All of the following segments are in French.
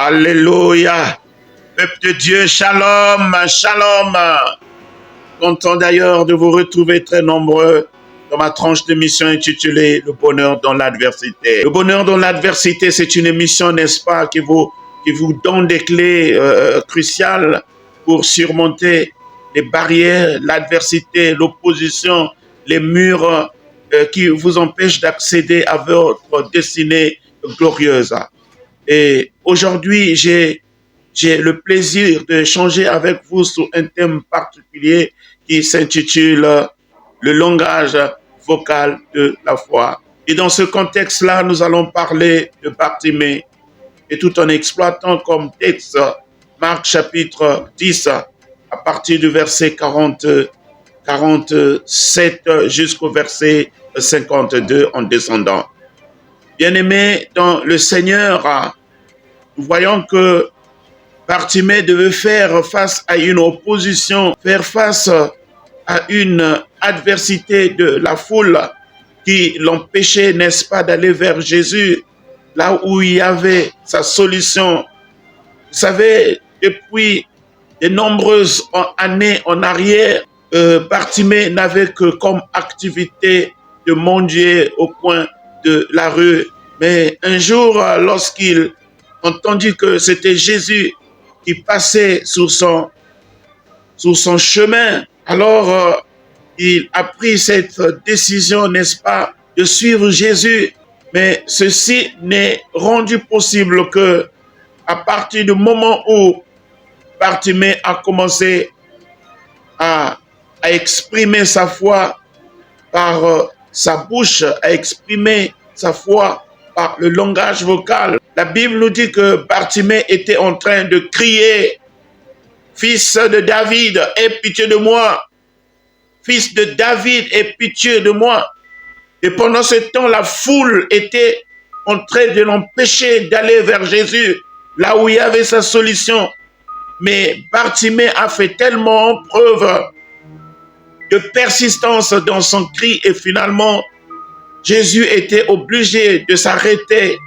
Alléluia. Peuple de Dieu, shalom, shalom. Content d'ailleurs de vous retrouver très nombreux dans ma tranche d'émission intitulée « Le bonheur dans l'adversité ». Le bonheur dans l'adversité, c'est une émission, n'est-ce pas, qui vous donne des clés cruciales pour surmonter les barrières, l'adversité, l'opposition, les murs qui vous empêchent d'accéder à votre destinée glorieuse. Et aujourd'hui, j'ai le plaisir d'échanger avec vous sur un thème particulier qui s'intitule « Le langage vocal de la foi ». Et dans ce contexte-là, nous allons parler de Bartimée, et tout en exploitant comme texte Marc chapitre 10, à partir du verset 47 jusqu'au verset 52 en descendant. Bien-aimés dans le Seigneur, nous voyons que Bartimée devait faire face à une opposition, faire face à une adversité de la foule qui l'empêchait, n'est-ce pas, d'aller vers Jésus, là où il y avait sa solution. Vous savez, depuis de nombreuses années en arrière, Bartimée n'avait que comme activité de mendier au coin de la rue. Mais un jour, lorsqu'il entendit que c'était Jésus qui passait sur son chemin, alors il a pris cette décision, n'est-ce pas, de suivre Jésus. Mais ceci n'est rendu possible que à partir du moment où Bartimée a commencé à exprimer sa foi par sa bouche, à exprimer sa foi par le langage vocal. La Bible nous dit que Bartimée était en train de crier « Fils de David, aie pitié de moi! Fils de David, aie pitié de moi !» Et pendant ce temps, la foule était en train de l'empêcher d'aller vers Jésus, là où il y avait sa solution. Mais Bartimée a fait tellement preuve de persistance dans son cri et finalement, Jésus était obligé de s'arrêter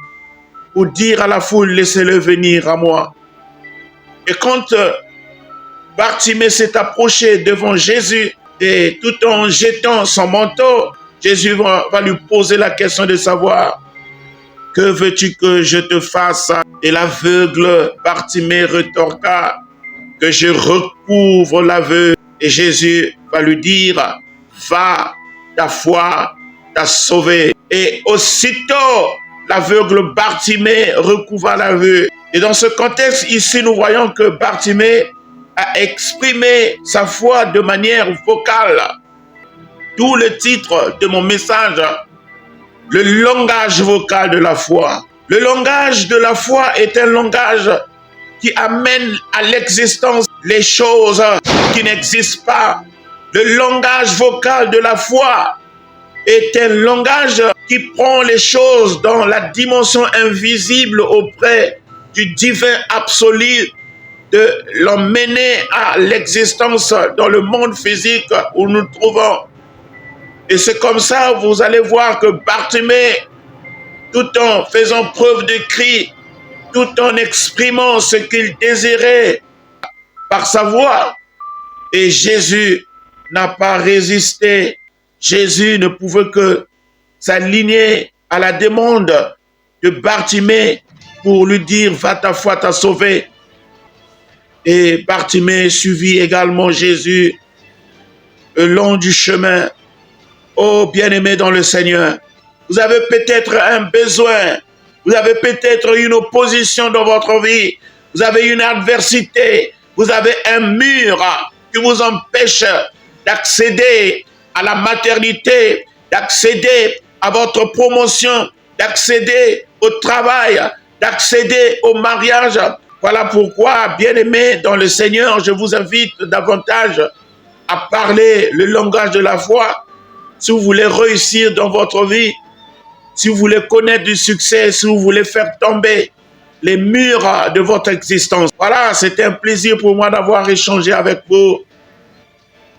pour dire à la foule, laissez-le venir à moi. Et quand Bartimée s'est approché devant Jésus et tout en jetant son manteau, Jésus va lui poser la question de savoir, que veux-tu que je te fasse? Et l'aveugle Bartimée retorqua, que je recouvre l'aveugle. Et Jésus va lui dire, va, ta foi t'a sauvé. Et aussitôt, l'aveugle Bartimée recouvra l'aveugle. Et dans ce contexte, ici, nous voyons que Bartimée a exprimé sa foi de manière vocale. D'où le titre de mon message, le langage vocal de la foi. Le langage de la foi est un langage qui amène à l'existence les choses qui n'existent pas. Le langage vocal de la foi est un langage qui prend les choses dans la dimension invisible auprès du divin absolu, de l'emmener à l'existence dans le monde physique où nous nous trouvons. Et c'est comme ça, vous allez voir que Bartimée, tout en faisant preuve de cri, tout en exprimant ce qu'il désirait par sa voix, et Jésus n'a pas résisté. Jésus ne pouvait que s'aligner à la demande de Bartimée pour lui dire « Va, ta foi t'a sauvé ». Et Bartimée suivit également Jésus le long du chemin. Oh, bien-aimés dans le Seigneur, vous avez peut-être un besoin, vous avez peut-être une opposition dans votre vie, vous avez une adversité, vous avez un mur qui vous empêche d'accéder à la maternité, d'accéder à votre promotion, d'accéder au travail, d'accéder au mariage. Voilà pourquoi, bien-aimés dans le Seigneur, je vous invite davantage à parler le langage de la foi. Si vous voulez réussir dans votre vie, si vous voulez connaître du succès, si vous voulez faire tomber les murs de votre existence. Voilà, c'est un plaisir pour moi d'avoir échangé avec vous.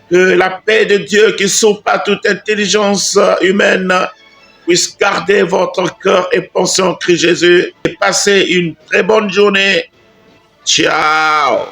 Que la paix de Dieu qui surpasse toute intelligence humaine puisse garder votre cœur et pensée en Christ Jésus et passer une très bonne journée. Ciao.